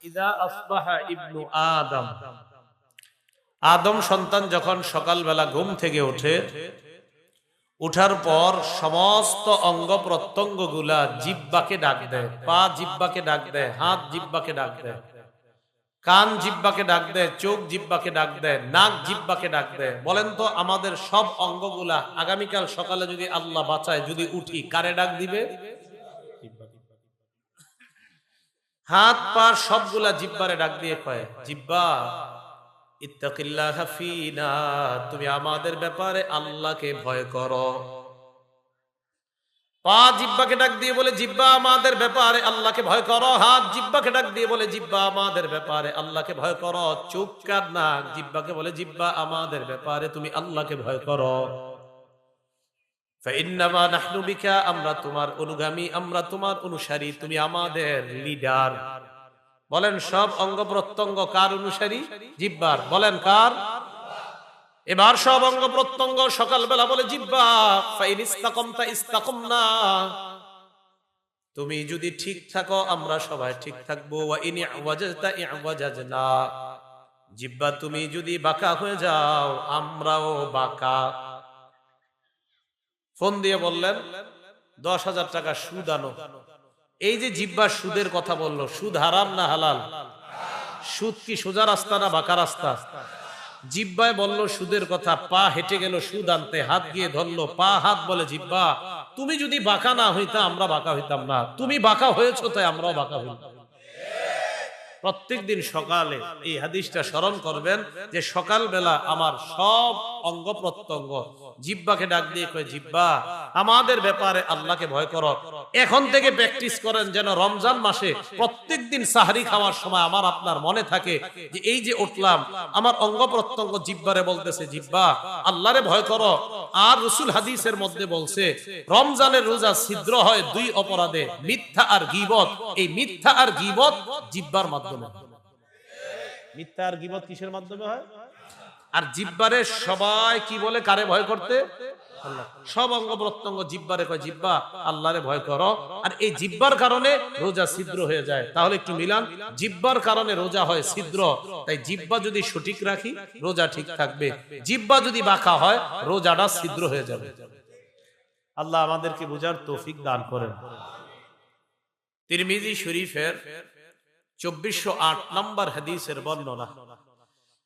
ইদা আসবাহা ইবনু আদম, আদম সন্তান যখন সকালবেলা ঘুম থেকে ওঠে, উঠার পর সমস্ত অঙ্গ প্রত্যঙ্গ গুলা জিহ্বাকে ডাক দেয়। পা জিহ্বাকে ডাক দেয়, হাত জিহ্বাকে ডাক দেয়, কান জিহ্বাকে ডাক দেয়, চোখ জিহ্বাকে ডাক দেয়, নাক জিহ্বাকে ডাক দেয়। বলেন তো আমাদের সব অঙ্গগুলা আগামীকাল সকালে যদি আল্লাহ বাঁচায়, যদি উঠি, কারে ডাক দিবে? হাত পা সবগুলা জিহ্বারে ডাক দিয়ে কয়, জিহ্বা ইত্তাকিল্লাহ ফীনা, তুমি আমাদের ব্যাপারে আল্লাহকে ভয় করো। পা জিহ্বাকে ডাক দিয়ে বলে, জিহ্বা আমাদের ব্যাপারে আল্লাহকে ভয় করো। হাত জিহ্বাকে ডাক দিয়ে বলে, জিহ্বা আমাদের ব্যাপারে আল্লাহকে ভয় করো। চোখ কান নাক জিহ্বাকে বলে, জিহ্বা আমাদের ব্যাপারে তুমি আল্লাহকে ভয় করো। ফাইন্নামা নাহনু বিকা, আমরা তোমার অনুগামী, আমরা তোমার অনুসারী, তুমি আমাদের লিডার। বলেন সব অঙ্গ প্রত্যঙ্গ কার অনুসারী? জিহ্বার। বলেন কার? এবার সব অঙ্গ প্রত্যঙ্গ সকালবেলা বলে, জিহ্বা ফাইন ইস্তাকামতা ইস্তাকামনা, তুমি যদি ঠিক থাকো আমরা সবাই ঠিক থাকবো। ওয়া ইন ইওয়াজাজতা ইওয়াজাজনা, জিহ্বা তুমি যদি বাঁকা হয়ে যাও আমরাও বাঁকা। ফোন দিয়ে বললেন 10,000 টাকা সুদ আনো। এই যে জিহ্বা সুদের কথা বললো, সুদ হারাম না হালাল? সুদ কি সোজা রাস্তা না বাঁকা রাস্তা? জিহ্বায় বললো সুদের কথা, পা হেঁটে গেল সুদ আনতে, হাত গিয়ে ধরলো পা। হাত বলে, জিহ্বা তুমি যদি বাঁকা না হইতা আমরা বাঁকা হইতাম না, তুমি বাঁকা হয়েছো তাই আমরাও বাঁকা হইতাম। প্রত্যেক দিন সকালে এই হাদিসটা স্মরণ করবেন যে সকালবেলা আমার সব অঙ্গ প্রত্যঙ্গ জিহ্বাকে ডাক দিয়ে কয়, জিহ্বা আমাদের ব্যাপারে আল্লাহকে ভয় করো। এখন থেকে প্র্যাকটিস করেন যেন রমজান মাসে প্রত্যেক দিন সাহরি খাওয়ার সময় আমার আপনার মনে থাকে যে এই যে উঠলাম, আমার অঙ্গ প্রত্যঙ্গ জিহ্বারে বলতেছে, জিহ্বা আল্লাহরে ভয় করো। আর রাসূল হাদিসের মধ্যে বলছে রমজানের রোজা ছিদ্র হয় দুই অপরাধে, মিথ্যা আর গীবত। এই মিথ্যা আর গীবত জিহ্বার মাধ্যমে। মিথ্যা আর গীবত কিসের মাধ্যমে হয়? আর জিহ্বারে সবাই কি বলে, কারে ভয় করতে? আল্লাহ। সব অঙ্গ প্রত্যঙ্গ জিহ্বারে কয়, জিহ্বা আল্লাহরে ভয় করো। আর এই জিহ্বার কারণে রোজা ছিদ্র হয়ে যায়। তাহলে একটু মিলান, জিহ্বার কারণে রোজা হয় ছিদ্র, তাই জিহ্বা যদি সঠিক রাখি রোজা ঠিক থাকবে। জিহ্বা যদি বাঁকা হয় রোজাটা ছিদ্র হয়ে যাবে। আল্লাহ আমাদেরকে বোঝার তৌফিক দান করেন। তিরমিজি শরীফের 2408 নম্বর হাদিসের বর্ণনা।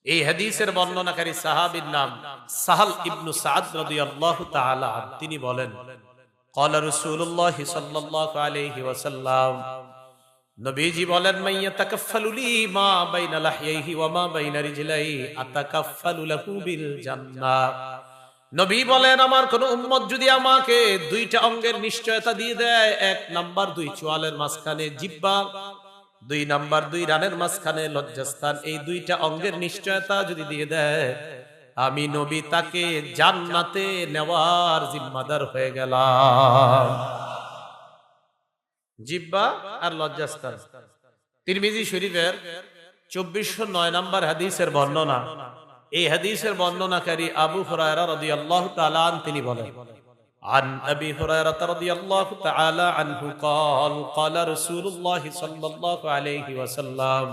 এই হাদিসের বর্ণনাকারী সাহাবীর নাম সাহাল ইবনু সাদ রাদিয়াল্লাহু তাআলা। তিনি বলেন, ক্বালা রাসূলুল্লাহ সাল্লাল্লাহু আলাইহি ওয়াসাল্লাম, নবীজি বলেন, মাইয়াতাকাফফালু লি মা বাইনা লাহইহি ওয়া মা বাইনা রিজলাইহি আতাকাফফালু লাহু বিল জান্নাহ। নবী বলেন, আমার কোন উম্মত যদি আমাকে দুইটা অঙ্গের নিশ্চয়তা দিয়ে দেয়, 1 নাম্বার 2 চোয়ালের মাঝখানে জিহ্বা, 2 নাম্বার 2 রানের মাঝখানে লজ্জাস্থান, এই দুইটা অঙ্গের নিশ্চয়তা যদি দিয়ে দেয়, আমি নবী তাকে জান্নাতে নেওয়ার জিম্মাদার হয়ে গেলাম। জিহ্বা আর লজ্জাস্থান। তিরমিজি শরীফের 2409 নম্বর হাদিসের বর্ণনা। এই হাদিসের বর্ণনাকারী আবু হুরায়রা রাদিয়াল্লাহু তাআলা আন, তিনি বলেন, عن أبي هريرة رضي الله تعالى عنه قال قال رسول الله صلى الله عليه وسلم,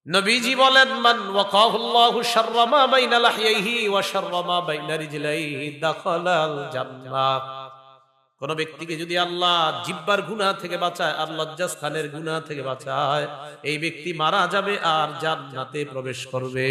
নবীজি বলেন, মান ওয়াকাহুল্লাহু শাররা মা বাইনা লাহইহি ওয়া শাররা মা বাইনা রিজলাইহি দাখালাল জান্নাহ। কোন ব্যক্তিকে যদি আল্লাহ জিহ্বার গুনাহ থেকে বাঁচায় আর লজ্জাস্থানের গুনাহ থেকে বাঁচায়, এই ব্যক্তি মারা যাবে আর জান্নাতে প্রবেশ করবে।